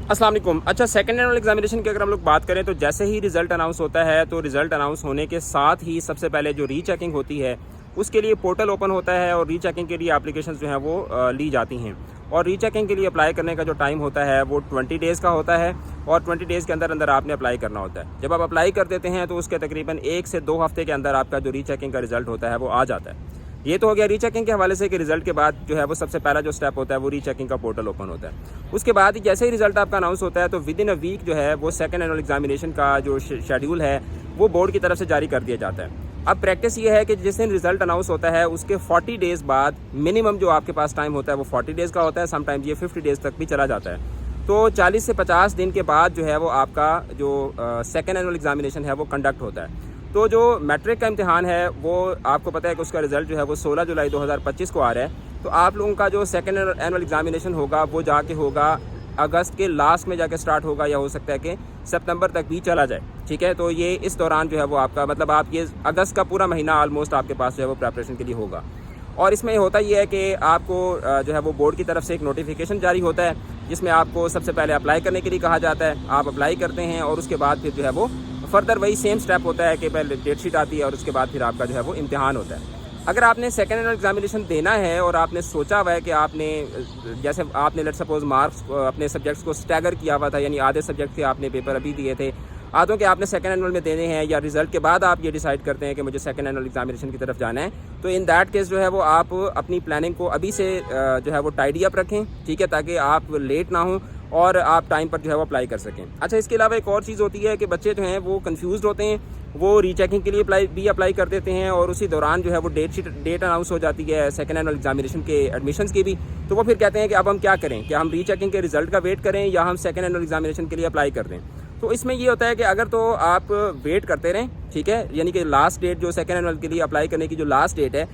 अस्सलाम वालेकुम। अच्छा, सेकंड एनुअल एग्जामिनेशन की अगर हम लोग बात करें तो जैसे ही रिजल्ट अनाउंस होता है तो रिजल्ट अनाउंस होने के साथ ही सबसे पहले जो रीचेकिंग होती है उसके लिए पोर्टल ओपन होता है और रीचेकिंग के लिए एप्लीकेशंस जो हैं वो ली जाती हैं। और रीचेकिंग के लिए अप्लाई करने का जो टाइम होता है वो 20 डेज़ का होता है और 20 डेज़ के अंदर अंदर आपने अप्लाई करना होता है। जब आप अप्लाई कर देते हैं तो उसके तकरीबन 1 से 2 हफ्ते के अंदर आपका जो रीचेकिंग का रिजल्ट होता है वो आ जाता है। ये तो हो गया रीचेकिंग के हवाले से कि रिजल्ट के बाद जो है वो सबसे पहला जो स्टेप होता है वो रीचेकिंग का पोर्टल ओपन होता है। उसके बाद जैसे ही रिजल्ट आपका अनाउंस होता है तो विद इन अ वीक जो है वो सेकंड एनुअल एग्जामिनेशन का जो शेड्यूल है वो बोर्ड की तरफ से जारी कर दिया जाता है। अब प्रैक्टिस ये है कि जिस दिन रिजल्ट अनाउंस होता है उसके 40 डेज़ बाद मिनिमम जो आपके पास टाइम होता है वो 40 डेज़ का होता है, समटाइम्स ये 50 डेज़ तक भी चला जाता है। तो 40 से 50 दिन के बाद जो है वो आपका जो सेकंड एनुअल एग्जामिनेशन है वो कंडक्ट होता है। तो जो मैट्रिक का इम्तिहान है वो आपको पता है कि उसका रिज़ल्ट जो है वो 16 जुलाई 2025 को आ रहा है। तो आप लोगों का जो सेकंड एनुअल एग्जामिनेशन होगा वो जाके होगा अगस्त के लास्ट में जाके स्टार्ट होगा, या हो सकता है कि सितंबर तक भी चला जाए। ठीक है, तो ये इस दौरान जो है वो आपका मतलब आप ये अगस्त का पूरा महीना ऑलमोस्ट आपके पास जो है वो प्रेपरेशन के लिए होगा। और इसमें होता ये है कि आपको जो है वो बोर्ड की तरफ से एक नोटिफिकेशन जारी होता है जिसमें आपको सबसे पहले अप्लाई करने के लिए कहा जाता है। आप अप्लाई करते हैं और उसके बाद फिर जो है वो फर्दर वही सेम स्टेप होता है कि पहले डेट शीट आती है और उसके बाद फिर आपका जो है वो इम्तिहान होता है। अगर आपने सेकंड एनुअल एग्जामिनेशन देना है और आपने सोचा हुआ है कि आपने जैसे आपने लेट सपोज मार्क्स अपने सब्जेक्ट्स को स्टैगर किया हुआ था, यानी आधे सब्जेक्ट के आपने पेपर अभी दिए थे, आधों के आपने सेकंड एनुअल में देने हैं, या रिजल्ट के बाद आप ये डिसाइड करते हैं कि मुझे सेकंड एनुअल एग्जामिनेशन की तरफ जाना है, तो इन दैट केस जो है वो आप अपनी प्लानिंग को अभी से जो है वो टाइडी अप रखें। ठीक है, ताकि आप लेट ना हों और आप टाइम पर जो है वो अप्लाई कर सकें। अच्छा, इसके अलावा एक और चीज़ होती है कि बच्चे जो हैं वो कंफ्यूज्ड होते हैं, वो रीचेकिंग के लिए अप्लाई कर देते हैं और उसी दौरान जो है वो डेट अनाउंस हो जाती है सेकंड एनुअल एग्जामिनेशन के एडमिशन्स की भी। तो वो फिर कहते हैं कि अब हम क्या करें, क्या हम रीचेकिंग के रिजल्ट का वेट करें या हम सेकंड एनुअल एग्जामिनेशन के लिए अप्लाई कर दें। तो इसमें ये होता है कि अगर तो आप वेट करते रहें, ठीक है, यानी कि लास्ट डेट जो सेकंड एनुअल के लिए अप्लाई करने की जो लास्ट डेट है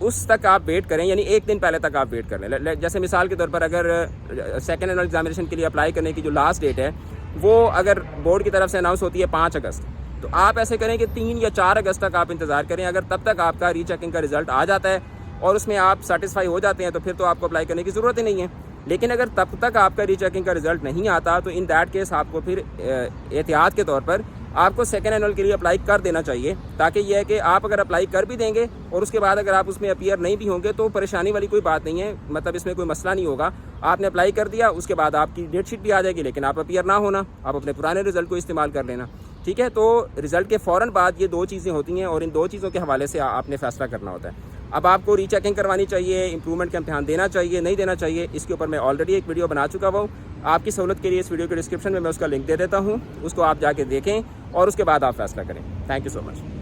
उस तक आप वेट करें, यानी एक दिन पहले तक आप वेट कर लें। जैसे मिसाल के तौर पर अगर सेकंड एनुअल एग्जामिनेशन के लिए अप्लाई करने की जो लास्ट डेट है वो अगर बोर्ड की तरफ से अनाउंस होती है 5 अगस्त, तो आप ऐसे करें कि 3 या 4 अगस्त तक आप इंतज़ार करें। अगर तब तक आपका रीचेकिंग का रिजल्ट आ जाता है और उसमें आप सेटिस्फाई हो जाते हैं तो फिर तो आपको अप्लाई करने की ज़रूरत ही नहीं है। लेकिन अगर तब तक आपका रीचेकिंग का रिजल्ट नहीं आता तो इन दैट केस आपको फिर एहतियात के तौर पर आपको सेकंड एनुअल के लिए अप्लाई कर देना चाहिए, ताकि यह है कि आप अगर अप्लाई कर भी देंगे और उसके बाद अगर आप उसमें अपीयर नहीं भी होंगे तो परेशानी वाली कोई बात नहीं है, मतलब इसमें कोई मसला नहीं होगा। आपने अप्लाई कर दिया, उसके बाद आपकी डेट शीट भी आ जाएगी, लेकिन आप अपीयर ना होना, आप अपने पुराने रिजल्ट को इस्तेमाल कर लेना। ठीक है, तो रिजल्ट के फ़ौरन बाद ये 2 चीज़ें होती हैं और इन 2 चीज़ों के हवाले से आपने फैसला करना होता है। अब आपको रीचेकिंग करवानी चाहिए, इंप्रूवमेंट का इम्तिहान देना चाहिए, नहीं देना चाहिए, इसके ऊपर मैं ऑलरेडी एक वीडियो बना चुका हूँ। आपकी सहूलत के लिए इस वीडियो के डिस्क्रिप्शन में मैं उसका लिंक दे देता हूँ, उसको आप जाके देखें और उसके बाद आप फैसला करें। Thank you so much.